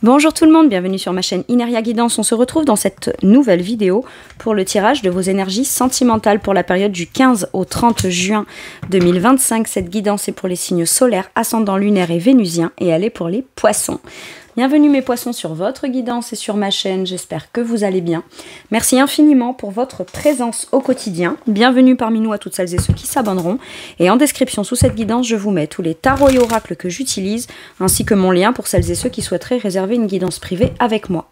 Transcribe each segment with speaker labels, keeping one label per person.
Speaker 1: Bonjour tout le monde, bienvenue sur ma chaîne Ineria Guidance. On se retrouve dans cette nouvelle vidéo pour le tirage de vos énergies sentimentales pour la période du 15 au 30 juin 2025. Cette guidance est pour les signes solaires, ascendant lunaire et vénusien et elle est pour les poissons. Bienvenue mes poissons sur votre guidance et sur ma chaîne, j'espère que vous allez bien. Merci infiniment pour votre présence au quotidien. Bienvenue parmi nous à toutes celles et ceux qui s'abonneront. Et en description sous cette guidance, je vous mets tous les tarots et oracles que j'utilise, ainsi que mon lien pour celles et ceux qui souhaiteraient réserver une guidance privée avec moi.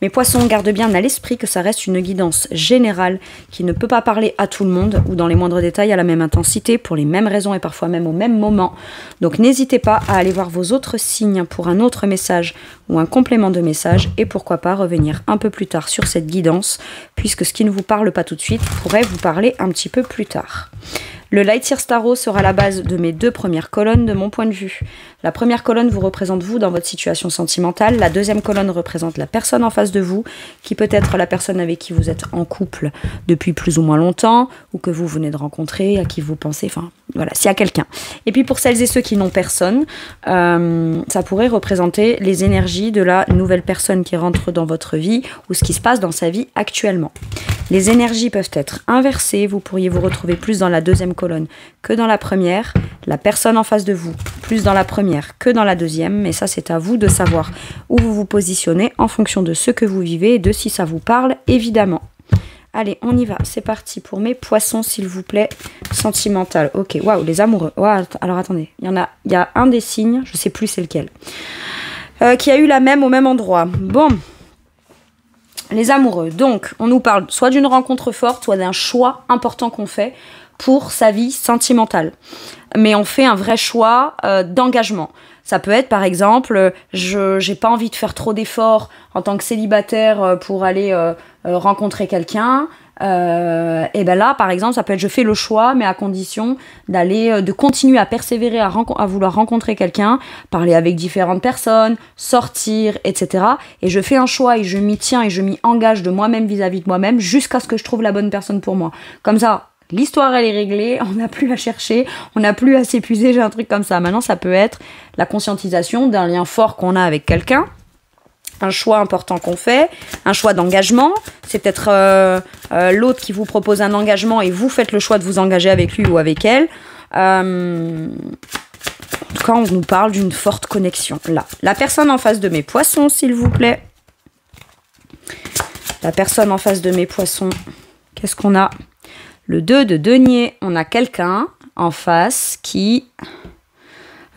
Speaker 1: Mes poissons, gardent bien à l'esprit que ça reste une guidance générale qui ne peut pas parler à tout le monde ou dans les moindres détails à la même intensité, pour les mêmes raisons et parfois même au même moment. Donc n'hésitez pas à aller voir vos autres signes pour un autre message ou un complément de message et pourquoi pas revenir un peu plus tard sur cette guidance puisque ce qui ne vous parle pas tout de suite pourrait vous parler un petit peu plus tard. Le Light Years Tarot sera la base de mes deux premières colonnes de mon point de vue. La première colonne vous représente vous dans votre situation sentimentale. La deuxième colonne représente la personne en face de vous, qui peut être la personne avec qui vous êtes en couple depuis plus ou moins longtemps, ou que vous venez de rencontrer, à qui vous pensez, enfin voilà, s'il y a quelqu'un. Et puis pour celles et ceux qui n'ont personne, ça pourrait représenter les énergies de la nouvelle personne qui rentre dans votre vie, ou ce qui se passe dans sa vie actuellement. Les énergies peuvent être inversées, vous pourriez vous retrouver plus dans la deuxième colonne que dans la première, la personne en face de vous plus dans la première que dans la deuxième, mais ça c'est à vous de savoir où vous vous positionnez en fonction de ce que vous vivez et de si ça vous parle évidemment. Allez, on y va, c'est parti pour mes poissons s'il vous plaît, sentimental. Ok, waouh, les amoureux. Wow, alors attendez, il y a un des signes, je sais plus c'est lequel, qui a eu la même au même endroit. Bon. Les amoureux, donc on nous parle soit d'une rencontre forte, soit d'un choix important qu'on fait pour sa vie sentimentale. Mais on fait un vrai choix d'engagement. Ça peut être par exemple, j'ai pas envie de faire trop d'efforts en tant que célibataire pour aller rencontrer quelqu'un. Et ben là par exemple ça peut être je fais le choix mais à condition de continuer à persévérer à vouloir rencontrer quelqu'un, parler avec différentes personnes, sortir, etc. Et je fais un choix et je m'y tiens et je m'y engage de moi-même vis-à-vis de moi-même jusqu'à ce que je trouve la bonne personne pour moi. Comme ça l'histoire elle est réglée, on n'a plus à chercher, on n'a plus à s'épuiser, j'ai un truc comme ça. Maintenant ça peut être la conscientisation d'un lien fort qu'on a avec quelqu'un, un choix important qu'on fait, un choix d'engagement. C'est peut-être l'autre qui vous propose un engagement et vous faites le choix de vous engager avec lui ou avec elle. En tout cas, on nous parle d'une forte connexion. Là, la personne en face de mes poissons, s'il vous plaît. La personne en face de mes poissons, qu'est-ce qu'on a? Le 2 de denier, on a quelqu'un en face qui...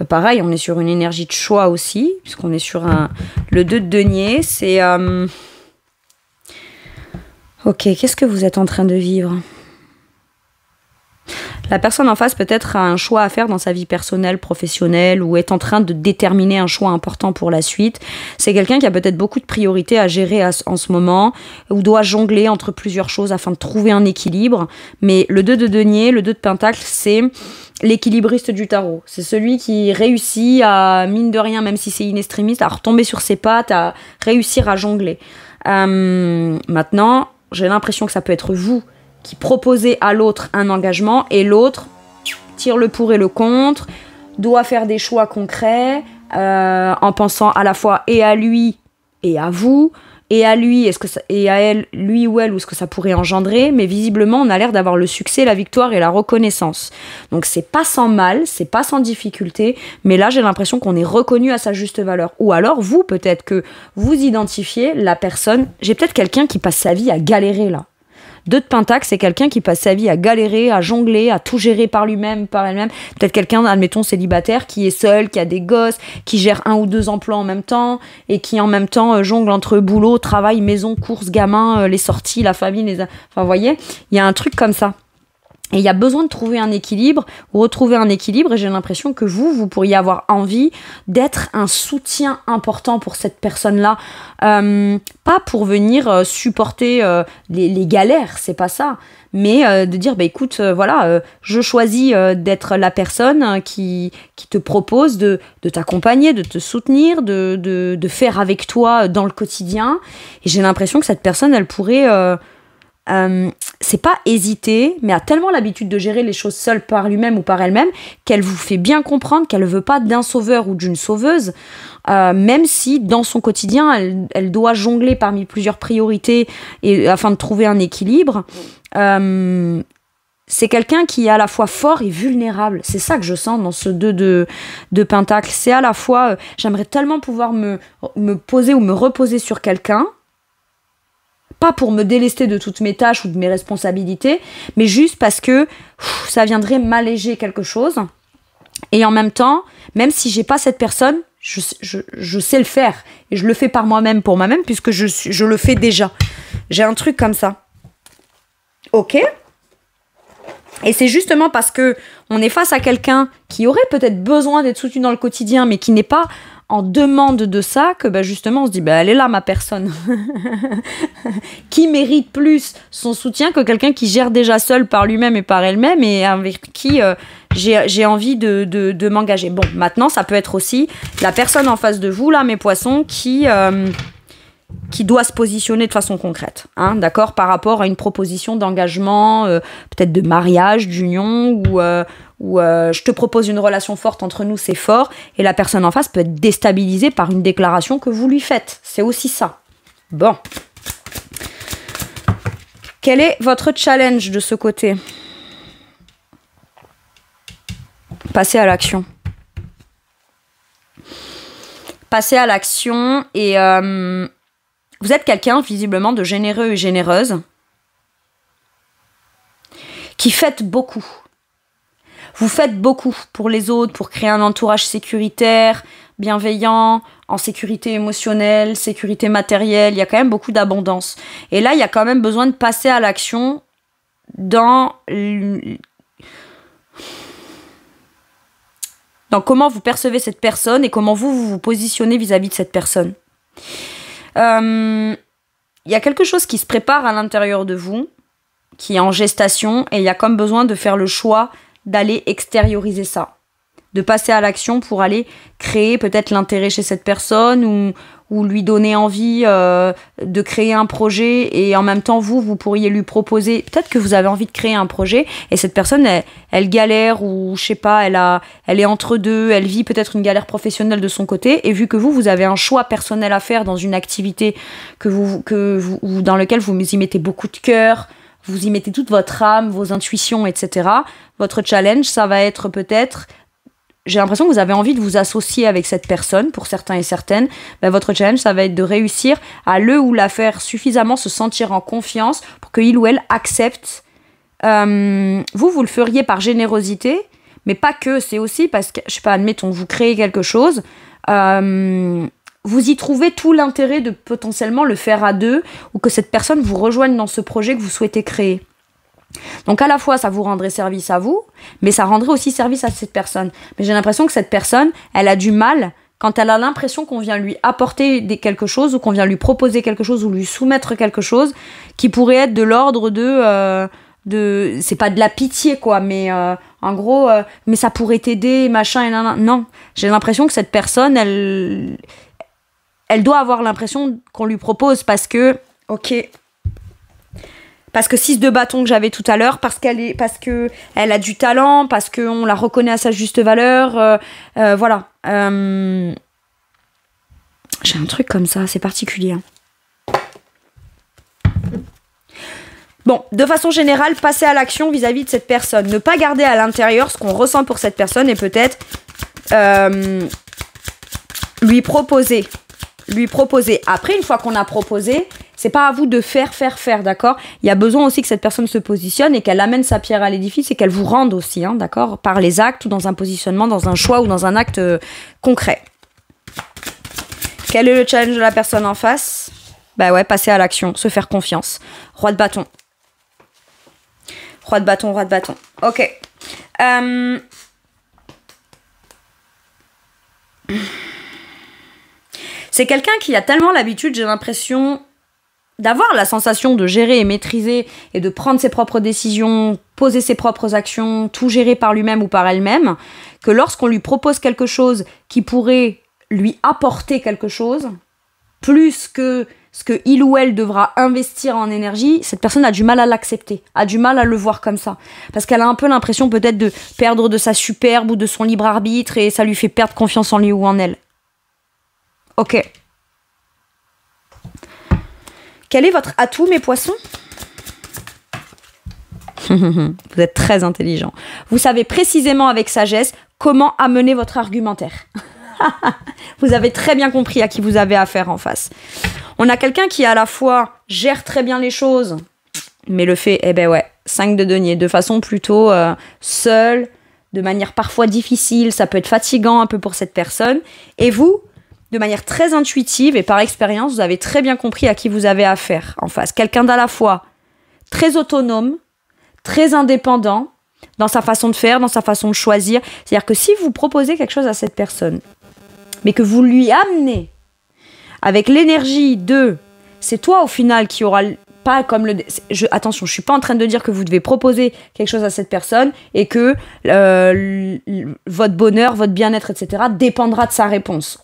Speaker 1: Pareil, on est sur une énergie de choix aussi, puisqu'on est sur le 2 de denier, c'est... Ok, qu'est-ce que vous êtes en train de vivre? La personne en face peut-être a un choix à faire dans sa vie personnelle, professionnelle, ou est en train de déterminer un choix important pour la suite. C'est quelqu'un qui a peut-être beaucoup de priorités à gérer en ce moment, ou doit jongler entre plusieurs choses afin de trouver un équilibre. Mais le 2 de denier, le 2 de pentacle, c'est l'équilibriste du tarot. C'est celui qui réussit à, mine de rien, même si c'est inextrémiste, à retomber sur ses pattes, à réussir à jongler. Maintenant, j'ai l'impression que ça peut être vous qui proposez à l'autre un engagement et l'autre tire le pour et le contre, doit faire des choix concrets en pensant à la fois et à lui et à vous, et à lui et à elle, lui ou elle, ou ce que ça pourrait engendrer, mais visiblement on a l'air d'avoir le succès, la victoire et la reconnaissance. Donc c'est pas sans mal, c'est pas sans difficulté, mais là j'ai l'impression qu'on est reconnu à sa juste valeur. Ou alors vous, peut-être que vous identifiez la personne, j'ai peut-être quelqu'un qui passe sa vie à galérer là. 2 de pentacle, c'est quelqu'un qui passe sa vie à galérer, à jongler, à tout gérer par lui-même, par elle-même. Peut-être quelqu'un, admettons, célibataire, qui est seul, qui a des gosses, qui gère 1 ou 2 emplois en même temps, et qui en même temps jongle entre boulot, travail, maison, courses, gamins, les sorties, la famille, Enfin, vous voyez, il y a un truc comme ça. Et il y a besoin de trouver un équilibre, ou retrouver un équilibre, et j'ai l'impression que vous pourriez avoir envie d'être un soutien important pour cette personne-là. Pas pour venir supporter les galères, c'est pas ça, mais de dire, bah écoute, voilà, je choisis d'être la personne qui te propose de t'accompagner, de te soutenir, de faire avec toi dans le quotidien. Et j'ai l'impression que cette personne, elle pourrait... c'est pas hésiter, mais a tellement l'habitude de gérer les choses seule par lui-même ou par elle-même qu'elle vous fait bien comprendre qu'elle ne veut pas d'un sauveur ou d'une sauveuse, même si dans son quotidien, elle doit jongler parmi plusieurs priorités afin de trouver un équilibre. C'est quelqu'un qui est à la fois fort et vulnérable. C'est ça que je sens dans ce 2 de Pentacle. C'est à la fois, j'aimerais tellement pouvoir me poser ou me reposer sur quelqu'un, pas pour me délester de toutes mes tâches ou de mes responsabilités, mais juste parce que ça viendrait m'alléger quelque chose. Et en même temps, même si j'ai pas cette personne, je sais le faire. Et je le fais par moi-même, pour moi-même, puisque je le fais déjà. J'ai un truc comme ça. Ok ? Et c'est justement parce que on est face à quelqu'un qui aurait peut-être besoin d'être soutenu dans le quotidien, mais qui n'est pas en demande de ça, que justement on se dit elle est là ma personne qui mérite plus son soutien que quelqu'un qui gère déjà seul par lui-même et par elle-même et avec qui j'ai envie de m'engager. Bon, maintenant ça peut être aussi la personne en face de vous là, mes poissons, qui doit se positionner de façon concrète, hein, d'accord, par rapport à une proposition d'engagement, peut-être de mariage, d'union, ou je te propose une relation forte entre nous, c'est fort, et la personne en face peut être déstabilisée par une déclaration que vous lui faites. C'est aussi ça. Bon. Quel est votre challenge de ce côté ? Passez à l'action. Passez à l'action et... vous êtes quelqu'un, visiblement, de généreux et généreuse, qui faites beaucoup. Vous faites beaucoup pour les autres, pour créer un entourage sécuritaire, bienveillant, en sécurité émotionnelle, sécurité matérielle. Il y a quand même beaucoup d'abondance. Et là, il y a quand même besoin de passer à l'action dans comment vous percevez cette personne et comment vous positionnez vis-à-vis de cette personne. Il y a quelque chose qui se prépare à l'intérieur de vous, qui est en gestation, et il y a comme besoin de faire le choix d'aller extérioriser ça, de passer à l'action pour aller créer peut-être l'intérêt chez cette personne ou lui donner envie de créer un projet, et en même temps vous pourriez lui proposer, peut-être que vous avez envie de créer un projet et cette personne elle galère, ou je sais pas, elle est entre deux, elle vit peut-être une galère professionnelle de son côté, et vu que vous avez un choix personnel à faire dans une activité dans lequel vous y mettez beaucoup de cœur, vous y mettez toute votre âme, vos intuitions, etc. Votre challenge, ça va être peut-être... J'ai l'impression que vous avez envie de vous associer avec cette personne, pour certains et certaines. Votre challenge, ça va être de réussir à le ou la faire suffisamment se sentir en confiance pour qu'il ou elle accepte. Vous le feriez par générosité, mais pas que. C'est aussi parce que, je sais pas, admettons, vous créez quelque chose, vous y trouvez tout l'intérêt de potentiellement le faire à deux, ou que cette personne vous rejoigne dans ce projet que vous souhaitez créer. Donc à la fois ça vous rendrait service à vous, mais ça rendrait aussi service à cette personne. Mais j'ai l'impression que cette personne, elle a du mal quand elle a l'impression qu'on vient lui apporter quelque chose, ou qu'on vient lui proposer quelque chose, ou lui soumettre quelque chose qui pourrait être de l'ordre de c'est pas de la pitié quoi, mais en gros mais ça pourrait t'aider, machin et nan. Non, j'ai l'impression que cette personne elle doit avoir l'impression qu'on lui propose parce que 6 de bâton que j'avais tout à l'heure, parce que elle a du talent, parce qu'on la reconnaît à sa juste valeur, voilà. J'ai un truc comme ça, c'est particulier. Bon, de façon générale, passer à l'action vis-à-vis de cette personne. Ne pas garder à l'intérieur ce qu'on ressent pour cette personne, et peut-être lui proposer. Après, une fois qu'on a proposé, c'est pas à vous de faire, d'accord ? Il y a besoin aussi que cette personne se positionne et qu'elle amène sa pierre à l'édifice et qu'elle vous rende aussi, hein, d'accord ? Par les actes, ou dans un positionnement, dans un choix, ou dans un acte concret. Quel est le challenge de la personne en face ? Passer à l'action, se faire confiance. Roi de bâton. Ok. C'est quelqu'un qui a tellement l'habitude, j'ai l'impression, d'avoir la sensation de gérer et maîtriser et de prendre ses propres décisions, poser ses propres actions, tout gérer par lui-même ou par elle-même, que lorsqu'on lui propose quelque chose qui pourrait lui apporter quelque chose, plus que ce que il ou elle devra investir en énergie, cette personne a du mal à l'accepter, a du mal à le voir comme ça. Parce qu'elle a un peu l'impression peut-être de perdre de sa superbe ou de son libre arbitre et ça lui fait perdre confiance en lui ou en elle. Ok. Quel est votre atout, mes poissons ? Vous êtes très intelligent. Vous savez précisément avec sagesse comment amener votre argumentaire. Vous avez très bien compris à qui vous avez affaire en face. On a quelqu'un qui à la fois gère très bien les choses, mais le fait, 5 de denier, de façon plutôt seule, de manière parfois difficile, ça peut être fatigant un peu pour cette personne. Et vous, de manière très intuitive et par expérience, vous avez très bien compris à qui vous avez affaire en face. Quelqu'un d'à la fois très autonome, très indépendant dans sa façon de faire, dans sa façon de choisir. C'est-à-dire que si vous proposez quelque chose à cette personne, mais que vous lui amenez avec l'énergie de « c'est toi au final qui aura pas comme le... » Attention, je suis pas en train de dire que vous devez proposer quelque chose à cette personne et que votre bonheur, votre bien-être, etc. dépendra de sa réponse.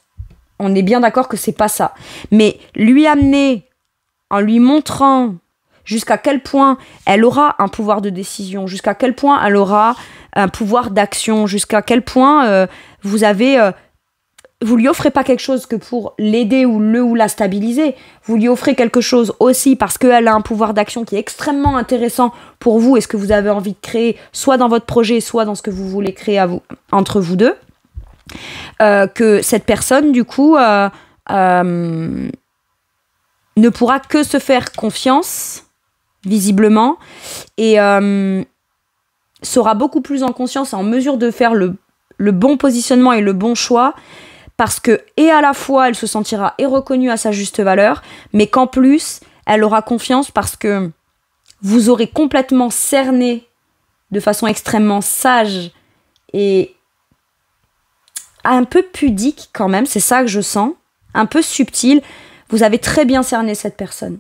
Speaker 1: On est bien d'accord que c'est pas ça. Mais lui amener en lui montrant jusqu'à quel point elle aura un pouvoir de décision, jusqu'à quel point elle aura un pouvoir d'action, jusqu'à quel point vous lui offrez pas quelque chose que pour l'aider ou la stabiliser, vous lui offrez quelque chose aussi parce qu'elle a un pouvoir d'action qui est extrêmement intéressant pour vous et ce que vous avez envie de créer, soit dans votre projet, soit dans ce que vous voulez créer entre vous deux, que cette personne, du coup, ne pourra que se faire confiance visiblement, et sera beaucoup plus en conscience et en mesure de faire le bon positionnement et le bon choix, parce que, et à la fois, elle se sentira et reconnue à sa juste valeur, mais qu'en plus, elle aura confiance parce que vous aurez complètement cerné de façon extrêmement sage et un peu pudique quand même, c'est ça que je sens, un peu subtil, vous avez très bien cerné cette personne.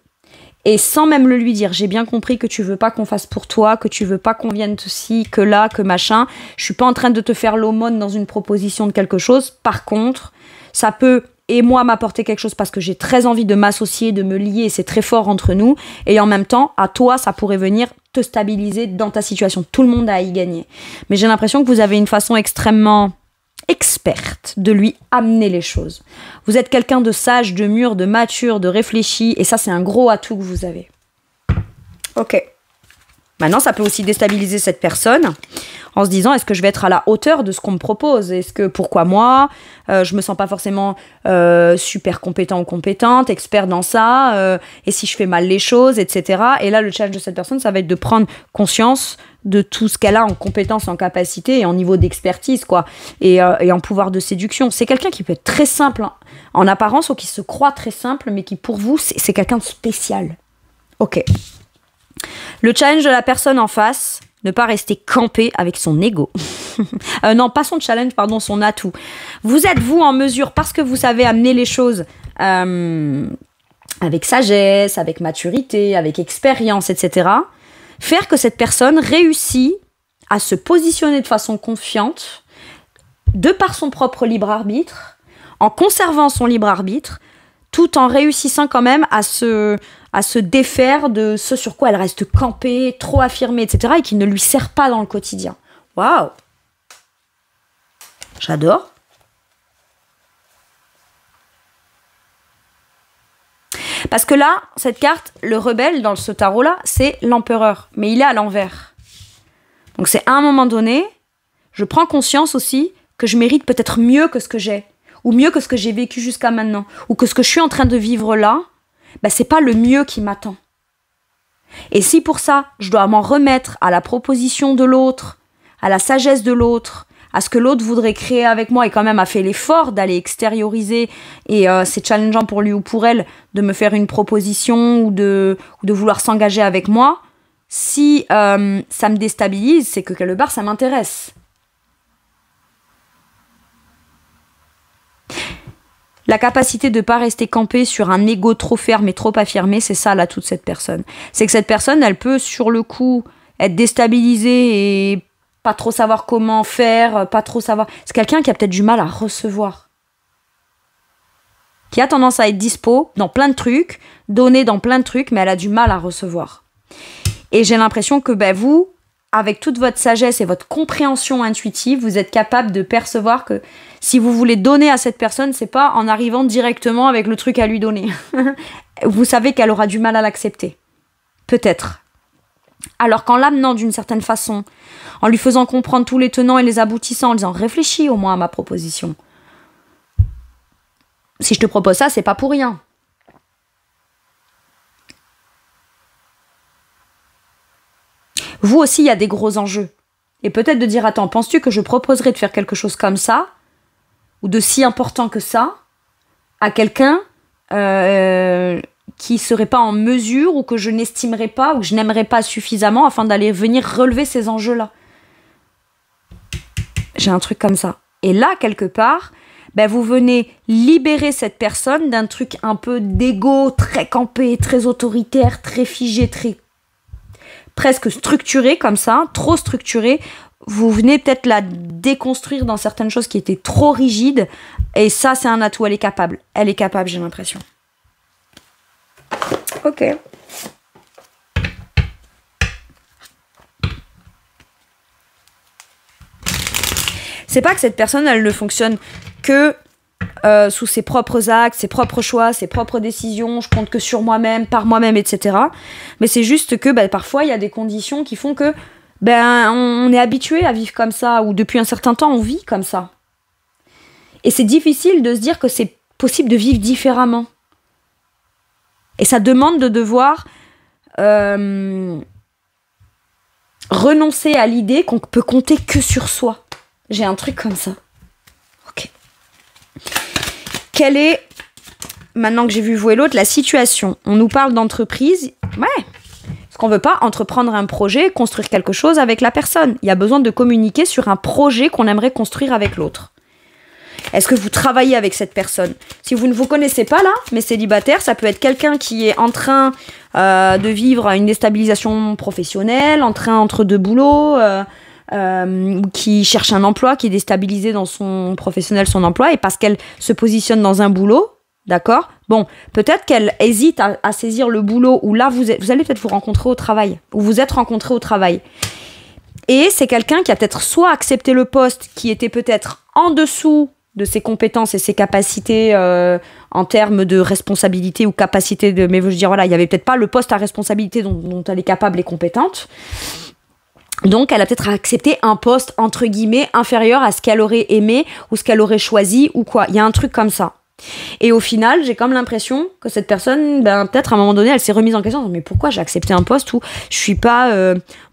Speaker 1: Et sans même le lui dire, j'ai bien compris que tu veux pas qu'on fasse pour toi, que tu veux pas qu'on vienne ci, que là, que machin. Je suis pas en train de te faire l'aumône dans une proposition de quelque chose. Par contre, ça peut, et moi, m'apporter quelque chose parce que j'ai très envie de m'associer, de me lier, et c'est très fort entre nous. Et en même temps, à toi, ça pourrait venir te stabiliser dans ta situation. Tout le monde a à y gagner. Mais j'ai l'impression que vous avez une façon extrêmement experte de lui amener les choses. Vous êtes quelqu'un de sage, de mûr, de mature, de réfléchi, et ça, c'est un gros atout que vous avez. Ok. Maintenant, ça peut aussi déstabiliser cette personne en se disant, est-ce que je vais être à la hauteur de ce qu'on me propose ? Est-ce que, pourquoi moi ? Je me sens pas forcément super compétent ou compétente, expert dans ça, et si je fais mal les choses, etc. Et là, le challenge de cette personne, ça va être de prendre conscience de tout ce qu'elle a en compétences, en capacité et en niveau d'expertise, quoi, et en pouvoir de séduction. C'est quelqu'un qui peut être très simple en apparence, ou qui se croit très simple, mais qui, pour vous, c'est quelqu'un de spécial. Ok. Le challenge de la personne en face, ne pas rester campé avec son ego. Non, pas son challenge, pardon, son atout. Vous êtes, vous, en mesure, parce que vous savez amener les choses avec sagesse, avec maturité, avec expérience, etc., faire que cette personne réussit à se positionner de façon confiante, de par son propre libre arbitre, en conservant son libre arbitre, tout en réussissant quand même à se défaire de ce sur quoi elle reste campée, trop affirmée, etc., et qui ne lui sert pas dans le quotidien. Waouh! J'adore. Parce que là, cette carte, le rebelle dans ce tarot-là, c'est l'empereur. Mais il est à l'envers. Donc c'est à un moment donné, je prends conscience aussi que je mérite peut-être mieux que ce que j'ai. Ou mieux que ce que j'ai vécu jusqu'à maintenant. Ou que ce que je suis en train de vivre là, c'est pas le mieux qui m'attend. Et si pour ça, je dois m'en remettre à la proposition de l'autre, à la sagesse de l'autre, à ce que l'autre voudrait créer avec moi et quand même a fait l'effort d'aller extérioriser, et c'est challengeant pour lui ou pour elle de me faire une proposition ou de vouloir s'engager avec moi, si ça me déstabilise, c'est que quelque part ça m'intéresse. La capacité de ne pas rester campé sur un ego trop ferme et trop affirmé, c'est ça l'atout de cette personne. C'est que cette personne, elle peut sur le coup être déstabilisée et pas trop savoir comment faire, pas trop savoir... C'est quelqu'un qui a peut-être du mal à recevoir. qui a tendance à être dispo dans plein de trucs, donner dans plein de trucs, mais elle a du mal à recevoir. Et j'ai l'impression que vous, avec toute votre sagesse et votre compréhension intuitive, vous êtes capable de percevoir que si vous voulez donner à cette personne, c'est pas en arrivant directement avec le truc à lui donner. Vous savez qu'elle aura du mal à l'accepter. Peut-être. Alors qu'en l'amenant d'une certaine façon, en lui faisant comprendre tous les tenants et les aboutissants, en disant « réfléchis au moins à ma proposition ». Si je te propose ça, c'est pas pour rien. Vous aussi, il y a des gros enjeux. Et peut-être de dire « attends, penses-tu que je proposerais de faire quelque chose comme ça, ou de si important que ça, à quelqu'un qui serait pas en mesure, ou que je n'estimerais pas, ou que je n'aimerais pas suffisamment, afin d'aller venir relever ces enjeux-là ». J'ai un truc comme ça. Et là, quelque part, vous venez libérer cette personne d'un truc un peu d'égo, très campé, très autoritaire, très figé, très presque structuré comme ça, trop structuré. Vous venez peut-être la déconstruire dans certaines choses qui étaient trop rigides. Et ça, c'est un atout. Elle est capable. Elle est capable, j'ai l'impression. Ok. C'est pas que cette personne, elle ne fonctionne que sous ses propres actes, ses propres choix, ses propres décisions, je compte que sur moi-même, par moi-même, etc. Mais c'est juste que parfois, il y a des conditions qui font que on est habitué à vivre comme ça, ou depuis un certain temps, on vit comme ça. Et c'est difficile de se dire que c'est possible de vivre différemment. Et ça demande de devoir renoncer à l'idée qu'on peut compter que sur soi. J'ai un truc comme ça. Ok. Quelle est, maintenant que j'ai vu vous et l'autre, la situation? On nous parle d'entreprise. Ouais. Parce qu'on ne veut pas entreprendre un projet, construire quelque chose avec la personne. Il y a besoin de communiquer sur un projet qu'on aimerait construire avec l'autre. Est-ce que vous travaillez avec cette personne? Si vous ne vous connaissez pas là, mais célibataire, ça peut être quelqu'un qui est en train de vivre une déstabilisation professionnelle, en train entre deux boulots, qui cherche un emploi, qui est déstabilisé dans son professionnel, son emploi, et parce qu'elle se positionne dans un boulot, d'accord? Bon, peut-être qu'elle hésite à saisir le boulot où là, vous allez peut-être vous rencontrer au travail, ou vous êtes rencontrés au travail. Et c'est quelqu'un qui a peut-être soit accepté le poste qui était peut-être en dessous de ses compétences et ses capacités en termes de responsabilité ou capacité de... Mais je veux dire, voilà, il n'y avait peut-être pas le poste à responsabilité dont elle est capable et compétente. Donc, elle a peut-être accepté un poste, entre guillemets, inférieur à ce qu'elle aurait aimé ou ce qu'elle aurait choisi ou quoi. Il y a un truc comme ça. Et au final, j'ai comme l'impression que cette personne, peut-être à un moment donné, elle s'est remise en question. Mais pourquoi j'ai accepté un poste où je suis pas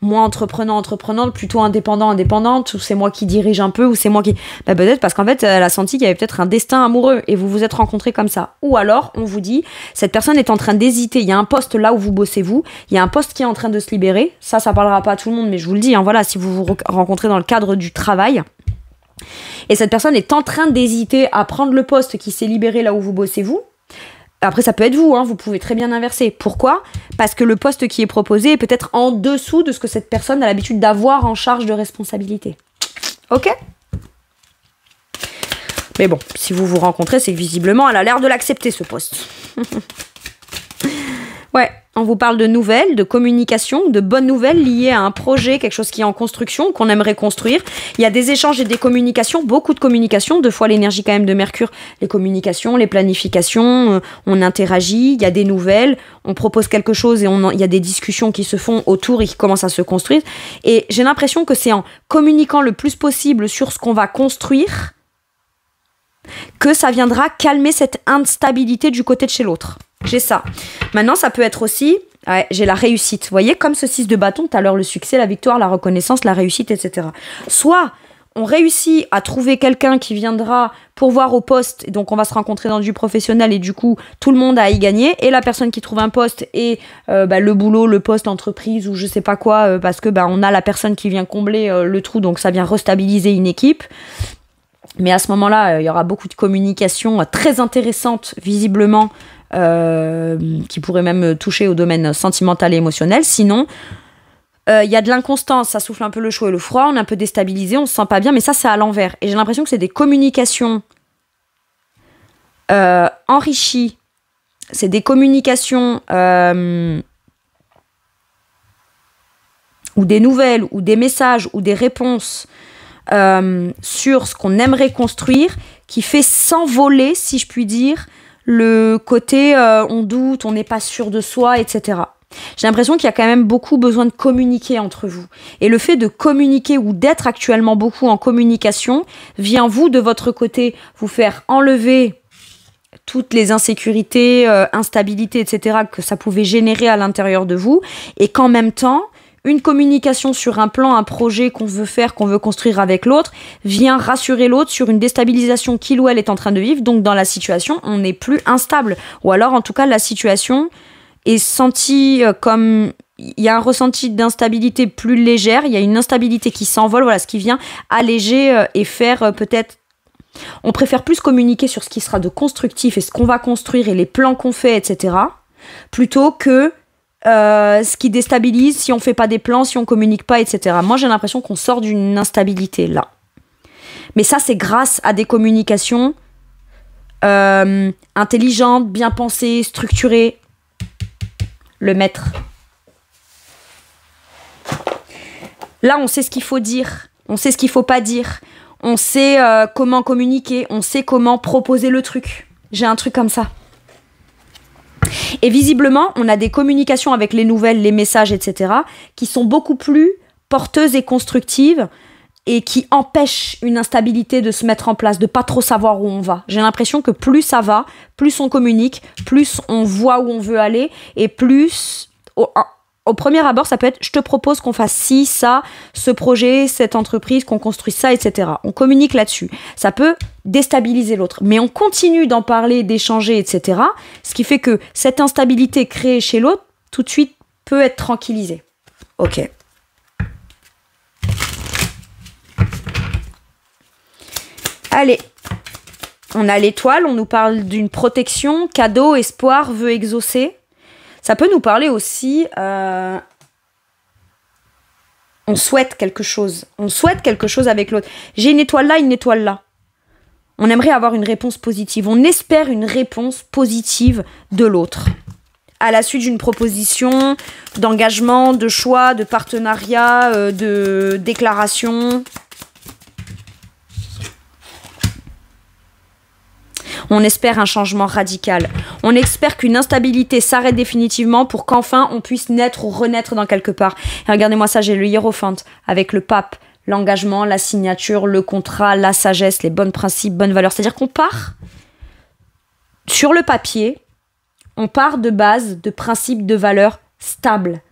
Speaker 1: moi entreprenante, plutôt indépendante, ou c'est moi qui dirige un peu, ou c'est moi qui... peut-être parce qu'en fait, elle a senti qu'il y avait peut-être un destin amoureux et vous vous êtes rencontrés comme ça. Ou alors, on vous dit, cette personne est en train d'hésiter. Il y a un poste là où vous bossez vous, il y a un poste qui est en train de se libérer. Ça parlera pas à tout le monde, mais je vous le dis, voilà, si vous vous rencontrez dans le cadre du travail... Et cette personne est en train d'hésiter à prendre le poste qui s'est libéré là où vous bossez vous. Après, ça peut être vous, vous pouvez très bien inverser. Pourquoi? Parce que le poste qui est proposé est peut-être en dessous de ce que cette personne a l'habitude d'avoir en charge de responsabilité. Ok? Mais bon, si vous vous rencontrez, c'est que visiblement, elle a l'air de l'accepter, ce poste. Ouais, on vous parle de nouvelles, de communication, de bonnes nouvelles liées à un projet, quelque chose qui est en construction, qu'on aimerait construire. Il y a des échanges et des communications, beaucoup de communications, 2 fois l'énergie quand même de Mercure. Les communications, les planifications, on interagit, il y a des nouvelles, on propose quelque chose et il y a des discussions qui se font autour et qui commencent à se construire. Et j'ai l'impression que c'est en communiquant le plus possible sur ce qu'on va construire que ça viendra calmer cette instabilité du côté de chez l'autre. J'ai ça. Maintenant, ça peut être aussi... Ouais, j'ai la réussite. Vous voyez, comme ce 6 de bâton, tout à l'heure, le succès, la victoire, la reconnaissance, la réussite, etc. Soit on réussit à trouver quelqu'un qui viendra pourvoir au poste, et donc on va se rencontrer dans du professionnel, et du coup, tout le monde a à y gagner, et la personne qui trouve un poste, et le boulot, le poste, l'entreprise, ou je sais pas quoi, parce que on a la personne qui vient combler le trou, donc ça vient restabiliser une équipe. Mais à ce moment-là, il y aura beaucoup de communication très intéressante, visiblement, qui pourrait même toucher au domaine sentimental et émotionnel. Sinon, il y a de l'inconstance, ça souffle un peu le chaud et le froid, on est un peu déstabilisé, on se sent pas bien, mais ça, c'est à l'envers. Et j'ai l'impression que c'est des communications enrichies, c'est des communications ou des nouvelles, ou des messages, ou des réponses sur ce qu'on aimerait construire, qui fait s'envoler, si je puis dire, le côté on doute, on n'est pas sûr de soi, etc. J'ai l'impression qu'il y a quand même beaucoup besoin de communiquer entre vous. Et le fait de communiquer ou d'être actuellement beaucoup en communication vient, vous, de votre côté, vous faire enlever toutes les insécurités, instabilités, etc. que ça pouvait générer à l'intérieur de vous. Et qu'en même temps, une communication sur un plan, un projet qu'on veut faire, qu'on veut construire avec l'autre, vient rassurer l'autre sur une déstabilisation qu'il ou elle est en train de vivre. Donc dans la situation, on n'est plus instable. Ou alors, en tout cas, la situation est sentie comme... Il y a un ressenti d'instabilité plus légère, il y a une instabilité qui s'envole, voilà, ce qui vient alléger et faire peut-être... On préfère plus communiquer sur ce qui sera de constructif et ce qu'on va construire et les plans qu'on fait, etc. plutôt que ce qui déstabilise si on fait pas des plans, si on communique pas, etc. Moi, j'ai l'impression qu'on sort d'une instabilité là. Mais ça, c'est grâce à des communications intelligentes, bien pensées, structurées. Le maître. Là, on sait ce qu'il faut dire, on sait ce qu'il faut pas dire, on sait comment communiquer, on sait comment proposer le truc. J'ai un truc comme ça. Et visiblement, on a des communications avec les nouvelles, les messages, etc., qui sont beaucoup plus porteuses et constructives et qui empêchent une instabilité de se mettre en place, de pas trop savoir où on va. J'ai l'impression que plus ça va, plus on communique, plus on voit où on veut aller et plus... Au premier abord, ça peut être « je te propose qu'on fasse ci, ça, ce projet, cette entreprise, qu'on construise ça, etc. » On communique là-dessus. Ça peut déstabiliser l'autre. Mais on continue d'en parler, d'échanger, etc. Ce qui fait que cette instabilité créée chez l'autre, tout de suite, peut être tranquillisée. Ok. Allez. On a l'étoile, on nous parle d'une protection, cadeau, espoir, vœu exaucé. Ça peut nous parler aussi, on souhaite quelque chose. On souhaite quelque chose avec l'autre. J'ai une étoile là, une étoile là. On aimerait avoir une réponse positive. On espère une réponse positive de l'autre. À la suite d'une proposition, d'engagement, de choix, de partenariat, de déclaration. On espère un changement radical. On espère qu'une instabilité s'arrête définitivement pour qu'enfin on puisse naître ou renaître dans quelque part. Et regardez-moi ça, j'ai le hiérophante avec le pape, l'engagement, la signature, le contrat, la sagesse, les bons principes, bonnes valeurs. C'est-à-dire qu'on part sur le papier, on part de base, de principes, de valeurs stables,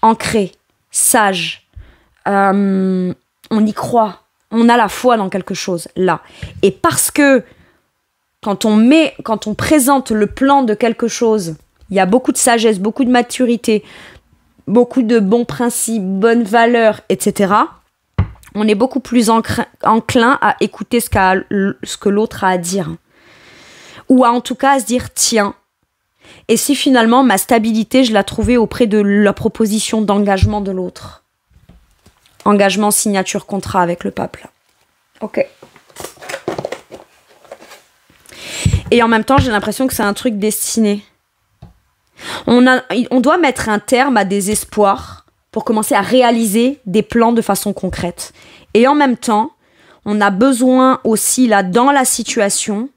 Speaker 1: ancrés, sages. On y croit. On a la foi dans quelque chose, là. Et parce que quand on présente le plan de quelque chose, il y a beaucoup de sagesse, beaucoup de maturité, beaucoup de bons principes, bonnes valeurs, etc. On est beaucoup plus enclin à écouter ce que l'autre a à dire. Ou en tout cas à se dire, tiens, et si finalement ma stabilité, je la trouvais auprès de la proposition d'engagement de l'autre. Engagement, signature, contrat avec le pape, là. Ok. Et en même temps, j'ai l'impression que c'est un truc destiné. On doit mettre un terme à des espoirs pour commencer à réaliser des plans de façon concrète. Et en même temps, on a besoin aussi, là, dans la situation,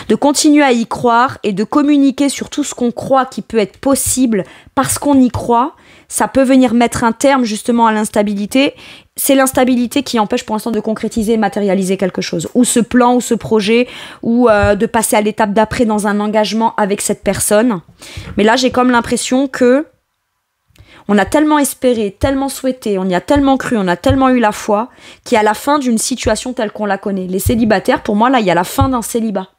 Speaker 1: de continuer à y croire et de communiquer sur tout ce qu'on croit qui peut être possible parce qu'on y croit. Ça peut venir mettre un terme justement à l'instabilité. C'est l'instabilité qui empêche pour l'instant de concrétiser et matérialiser quelque chose. Ou ce plan, ou ce projet, ou de passer à l'étape d'après dans un engagement avec cette personne. Mais là, j'ai comme l'impression que on a tellement espéré, tellement souhaité, on y a tellement cru, on a tellement eu la foi, qu'il y a la fin d'une situation telle qu'on la connaît. Les célibataires, pour moi, là, il y a la fin d'un célibat.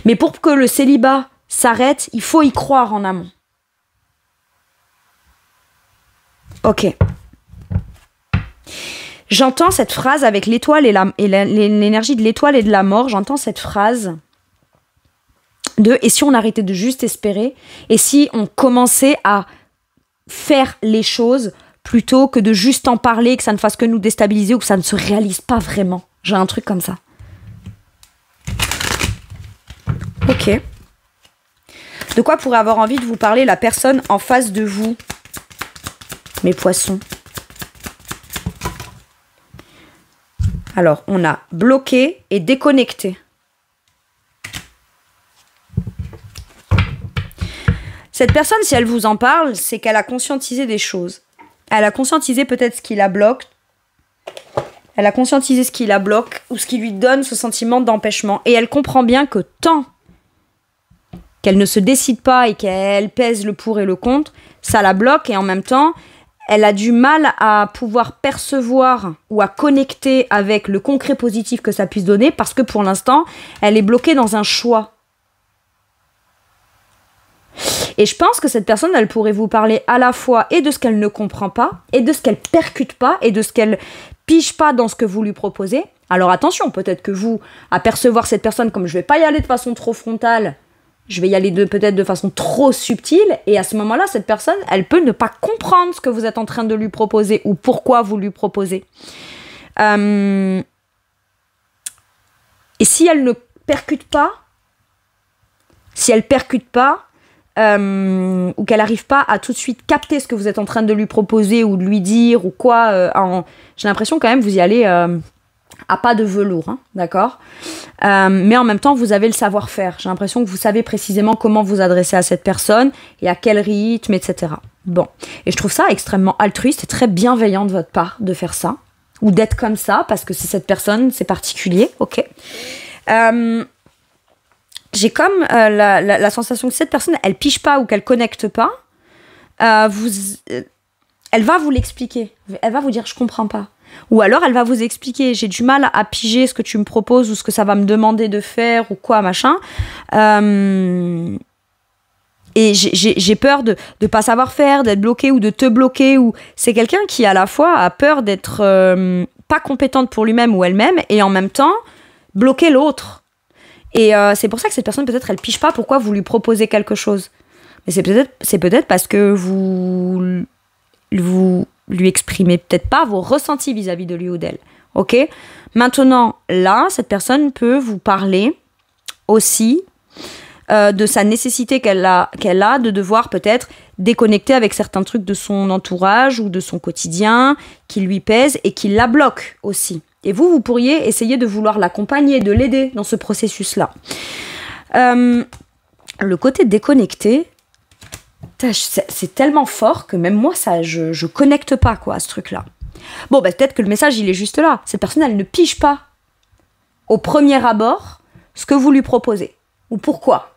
Speaker 1: Mais pour que le célibat s'arrête, il faut y croire en amont. Ok. J'entends cette phrase avec l'étoile et l'énergie de l'étoile et de la mort. J'entends cette phrase de « et si on arrêtait de juste espérer ? Et si on commençait à faire les choses plutôt que de juste en parler, que ça ne fasse que nous déstabiliser ou que ça ne se réalise pas vraiment. J'ai un truc comme ça. Ok. De quoi pourrait avoir envie de vous parler la personne en face de vous, mes poissons? Alors, on a bloqué et déconnecté. Cette personne, si elle vous en parle, c'est qu'elle a conscientisé des choses. Elle a conscientisé peut-être ce qui la bloque. Elle a conscientisé ce qui la bloque ou ce qui lui donne ce sentiment d'empêchement. Et elle comprend bien que tant qu'elle ne se décide pas et qu'elle pèse le pour et le contre, ça la bloque et en même temps, elle a du mal à pouvoir percevoir ou à connecter avec le concret positif que ça puisse donner parce que pour l'instant, elle est bloquée dans un choix. Et je pense que cette personne, elle pourrait vous parler à la fois et de ce qu'elle ne comprend pas, et de ce qu'elle percute pas, et de ce qu'elle pige pas dans ce que vous lui proposez. Alors attention, peut-être que vous, à percevoir cette personne comme je vais pas y aller de façon trop frontale, je vais y aller peut-être de façon trop subtile, et à ce moment-là, cette personne, elle peut ne pas comprendre ce que vous êtes en train de lui proposer, ou pourquoi vous lui proposez. Et si elle ne percute pas, ou qu'elle n'arrive pas à tout de suite capter ce que vous êtes en train de lui proposer ou de lui dire ou quoi, j'ai l'impression quand même vous y allez à pas de velours, hein, d'accord, mais en même temps vous avez le savoir-faire. J'ai l'impression que vous savez précisément comment vous adresser à cette personne et à quel rythme, etc. Bon, et je trouve ça extrêmement altruiste et très bienveillant de votre part de faire ça ou d'être comme ça parce que c'est cette personne, c'est particulier, ok. J'ai comme la sensation que cette personne, elle pige pas ou qu'elle connecte pas. Elle va vous l'expliquer. Elle va vous dire, je comprends pas. Ou alors, elle va vous expliquer, j'ai du mal à piger ce que tu me proposes ou ce que ça va me demander de faire ou quoi, machin. Et j'ai peur de pas savoir faire, d'être bloqué ou de te bloquer. Ou c'est quelqu'un qui, à la fois, a peur d'être pas compétente pour lui-même ou elle-même et en même temps, bloquer l'autre. Et c'est pour ça que cette personne, peut-être, elle pige pas pourquoi vous lui proposez quelque chose. Mais c'est peut-être parce que vous lui exprimez peut-être pas vos ressentis vis-à-vis de lui ou d'elle. Ok ? Maintenant, là, cette personne peut vous parler aussi de sa nécessité qu'elle a de devoir peut-être déconnecter avec certains trucs de son entourage ou de son quotidien qui lui pèsent et qui la bloquent aussi. Et vous pourriez essayer de vouloir l'accompagner, de l'aider dans ce processus-là. Le côté déconnecté, c'est tellement fort que même moi, ça, je connecte pas quoi, à ce truc-là. Bon, bah, peut-être que le message, il est juste là. Cette personne, elle ne pige pas au premier abord ce que vous lui proposez. Ou pourquoi.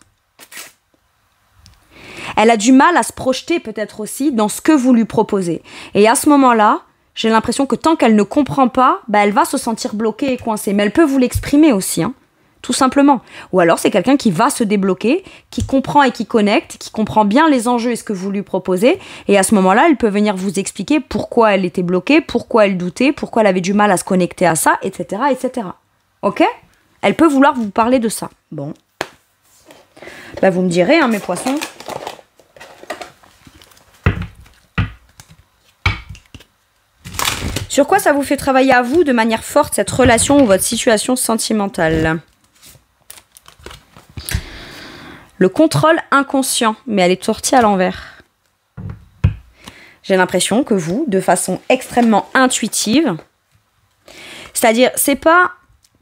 Speaker 1: Elle a du mal à se projeter peut-être aussi dans ce que vous lui proposez. Et à ce moment-là, j'ai l'impression que tant qu'elle ne comprend pas, bah elle va se sentir bloquée et coincée. Mais elle peut vous l'exprimer aussi, hein, tout simplement. Ou alors c'est quelqu'un qui va se débloquer, qui comprend et qui connecte, qui comprend bien les enjeux et ce que vous lui proposez. Et à ce moment-là, elle peut venir vous expliquer pourquoi elle était bloquée, pourquoi elle doutait, pourquoi elle avait du mal à se connecter à ça, etc., etc. Ok ? Elle peut vouloir vous parler de ça. Bon. Bah vous me direz, hein, mes poissons. Sur quoi ça vous fait travailler à vous de manière forte cette relation ou votre situation sentimentale? Le contrôle inconscient, mais elle est sortie à l'envers. J'ai l'impression que vous, de façon extrêmement intuitive, c'est-à-dire, c'est pas,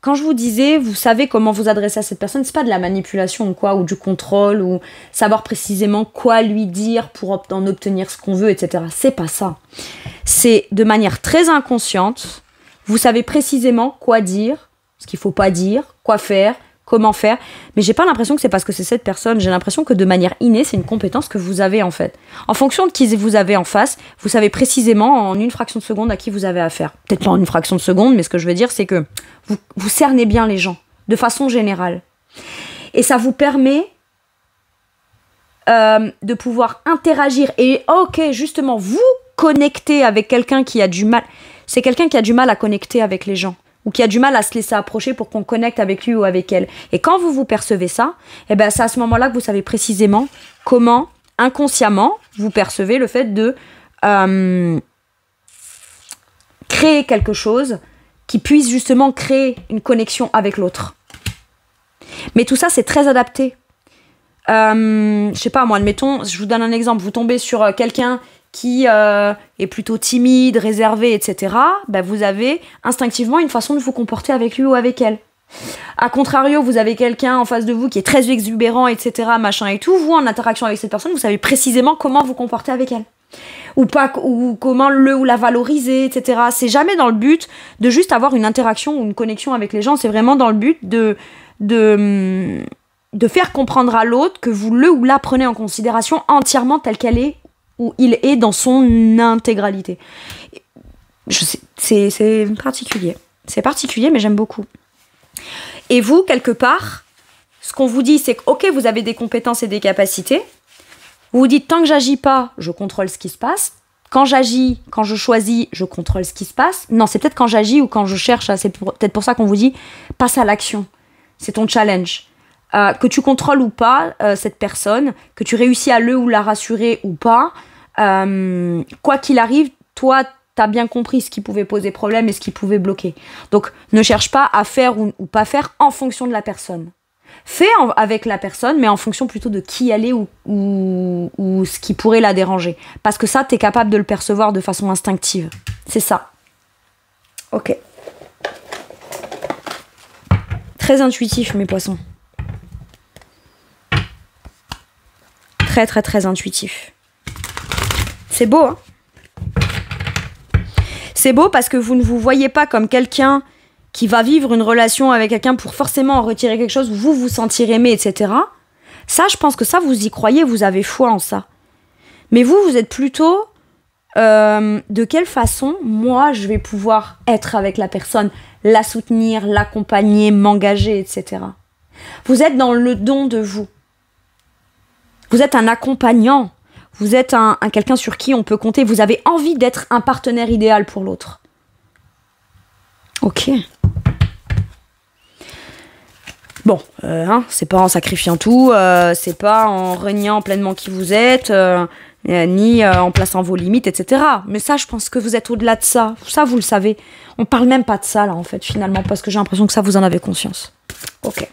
Speaker 1: quand je vous disais, vous savez comment vous adresser à cette personne, c'est pas de la manipulation ou quoi, ou du contrôle, ou savoir précisément quoi lui dire pour en obtenir ce qu'on veut, etc. C'est pas ça. C'est de manière très inconsciente, vous savez précisément quoi dire, ce qu'il faut pas dire, quoi faire, comment faire, mais j'ai pas l'impression que c'est parce que c'est cette personne, j'ai l'impression que de manière innée, c'est une compétence que vous avez en fait. En fonction de qui vous avez en face, vous savez précisément en une fraction de seconde à qui vous avez affaire. Peut-être pas en une fraction de seconde, mais ce que je veux dire, c'est que vous cernez bien les gens, de façon générale. Et ça vous permet de pouvoir interagir et, ok, justement, vous connecter avec quelqu'un qui a du mal. C'est quelqu'un qui a du mal à connecter avec les gens ou qui a du mal à se laisser approcher pour qu'on connecte avec lui ou avec elle. Et quand vous percevez ça, eh ben c'est à ce moment-là que vous savez précisément comment, inconsciemment, vous percevez le fait de créer quelque chose qui puisse justement créer une connexion avec l'autre. Mais tout ça, c'est très adapté. Je sais pas, moi, admettons, je vous donne un exemple. Vous tombez sur quelqu'un qui est plutôt timide, réservé, etc. Ben, vous avez instinctivement une façon de vous comporter avec lui ou avec elle. A contrario, vous avez quelqu'un en face de vous qui est très exubérant, etc., machin et tout. Vous, en interaction avec cette personne, vous savez précisément comment vous comporter avec elle. Ou pas, ou comment le ou la valoriser, etc. C'est jamais dans le but de juste avoir une interaction ou une connexion avec les gens. C'est vraiment dans le but de faire comprendre à l'autre que vous le ou la prenez en considération entièrement tel qu'elle est ou il est dans son intégralité. Je sais, c'est particulier. C'est particulier, mais j'aime beaucoup. Et vous, quelque part, ce qu'on vous dit, c'est que, ok, vous avez des compétences et des capacités. Vous vous dites, tant que j'agis pas, je contrôle ce qui se passe. Quand j'agis, quand je choisis, je contrôle ce qui se passe. Non, c'est peut-être quand j'agis ou quand je cherche. C'est peut-être pour ça qu'on vous dit, passe à l'action. C'est ton challenge. Que tu contrôles ou pas cette personne, que tu réussis à le ou la rassurer ou pas, quoi qu'il arrive, toi, t'as bien compris ce qui pouvait poser problème et ce qui pouvait bloquer. Donc, ne cherche pas à faire ou pas faire en fonction de la personne. Fais avec la personne, mais en fonction plutôt de qui elle est ou ce qui pourrait la déranger. Parce que ça, t'es capable de le percevoir de façon instinctive. C'est ça. Ok. Très intuitif, mes poissons. Très, très, très intuitif. C'est beau, hein? C'est beau parce que vous ne vous voyez pas comme quelqu'un qui va vivre une relation avec quelqu'un pour forcément en retirer quelque chose où vous vous sentir aimé, etc. Ça, je pense que ça, vous y croyez, vous avez foi en ça. Mais vous êtes plutôt de quelle façon, moi, je vais pouvoir être avec la personne, la soutenir, l'accompagner, m'engager, etc. Vous êtes dans le don de vous. Vous êtes un accompagnant. Vous êtes un quelqu'un sur qui on peut compter. Vous avez envie d'être un partenaire idéal pour l'autre. Ok. Bon, c'est pas en sacrifiant tout, c'est pas en reniant pleinement qui vous êtes, ni en plaçant vos limites, etc. Mais ça, je pense que vous êtes au-delà de ça. Ça, vous le savez. On parle même pas de ça, là, en fait, finalement, parce que j'ai l'impression que ça, vous en avez conscience. Ok.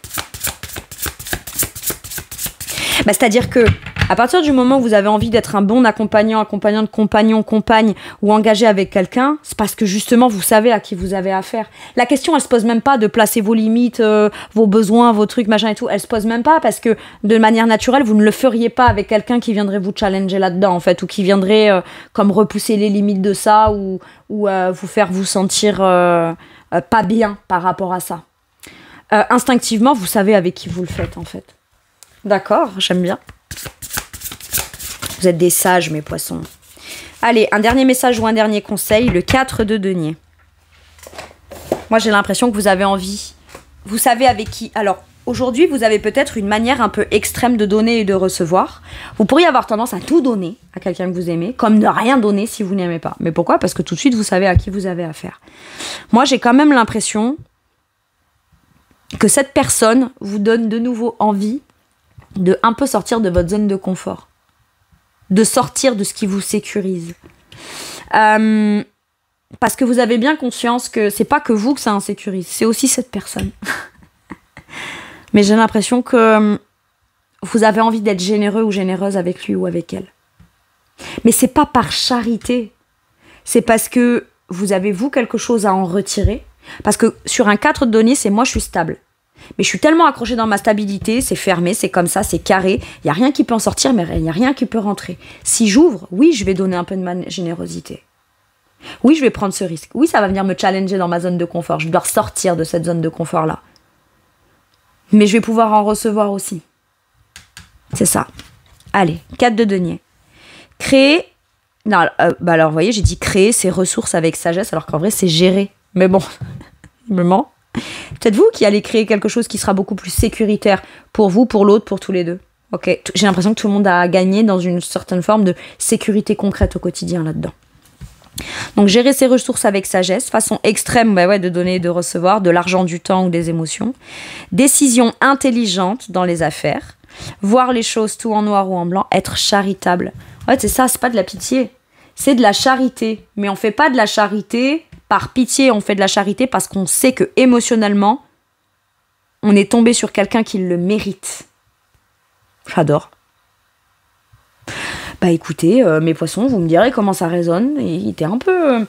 Speaker 1: Bah, c'est-à-dire que, à partir du moment où vous avez envie d'être un bon accompagnant, accompagnante, compagnon, compagne ou engagé avec quelqu'un, c'est parce que justement vous savez à qui vous avez affaire. La question, elle se pose même pas de placer vos limites, vos besoins, vos trucs, machin et tout. Elle se pose même pas parce que de manière naturelle, vous ne le feriez pas avec quelqu'un qui viendrait vous challenger là-dedans, en fait, ou qui viendrait comme repousser les limites de ça ou vous faire vous sentir pas bien par rapport à ça. Instinctivement, vous savez avec qui vous le faites, en fait. D'accord, j'aime bien. Vous êtes des sages, mes poissons. Allez, un dernier message ou un dernier conseil, le 4 de denier. Moi, j'ai l'impression que vous avez envie. Vous savez avec qui. Alors, aujourd'hui, vous avez peut-être une manière un peu extrême de donner et de recevoir. Vous pourriez avoir tendance à tout donner à quelqu'un que vous aimez, comme ne rien donner si vous n'aimez pas. Mais pourquoi? Parce que tout de suite, vous savez à qui vous avez affaire. Moi, j'ai quand même l'impression que cette personne vous donne de nouveau envie de un peu sortir de votre zone de confort. De sortir de ce qui vous sécurise. Parce que vous avez bien conscience que c'est pas que vous que ça insécurise, c'est aussi cette personne. Mais j'ai l'impression que vous avez envie d'être généreux ou généreuse avec lui ou avec elle. Mais c'est pas par charité. C'est parce que vous avez, vous, quelque chose à en retirer. Parce que sur un 4 de denier, c'est moi, je suis stable. Mais je suis tellement accrochée dans ma stabilité, c'est fermé, c'est comme ça, c'est carré. Il n'y a rien qui peut en sortir, mais il n'y a rien qui peut rentrer. Si j'ouvre, oui, je vais donner un peu de ma générosité. Oui, je vais prendre ce risque. Oui, ça va venir me challenger dans ma zone de confort. Je dois sortir de cette zone de confort-là. Mais je vais pouvoir en recevoir aussi. C'est ça. Allez, 4 de denier. Créer... Non, alors, vous voyez, j'ai dit créer ses ressources avec sagesse, alors qu'en vrai, c'est gérer. Mais bon, je me mens. Peut-être vous qui allez créer quelque chose qui sera beaucoup plus sécuritaire pour vous, pour l'autre, pour tous les deux. Ok, j'ai l'impression que tout le monde a gagné dans une certaine forme de sécurité concrète au quotidien là-dedans. Donc gérer ses ressources avec sagesse, façon extrême de donner et de recevoir, de l'argent, du temps ou des émotions. Décision intelligente dans les affaires. Voir les choses tout en noir ou en blanc. Être charitable. Ouais, c'est ça, c'est pas de la pitié. C'est de la charité. Mais on fait pas de la charité par pitié, on fait de la charité parce qu'on sait que émotionnellement, on est tombé sur quelqu'un qui le mérite. J'adore. Bah écoutez, mes poissons, vous me direz comment ça résonne. Il était un peu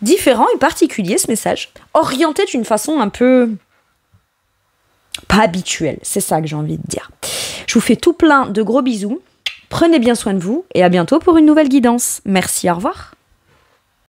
Speaker 1: différent et particulier ce message. Orienté d'une façon un peu pas habituelle. C'est ça que j'ai envie de dire. Je vous fais tout plein de gros bisous. Prenez bien soin de vous et à bientôt pour une nouvelle guidance. Merci, au revoir.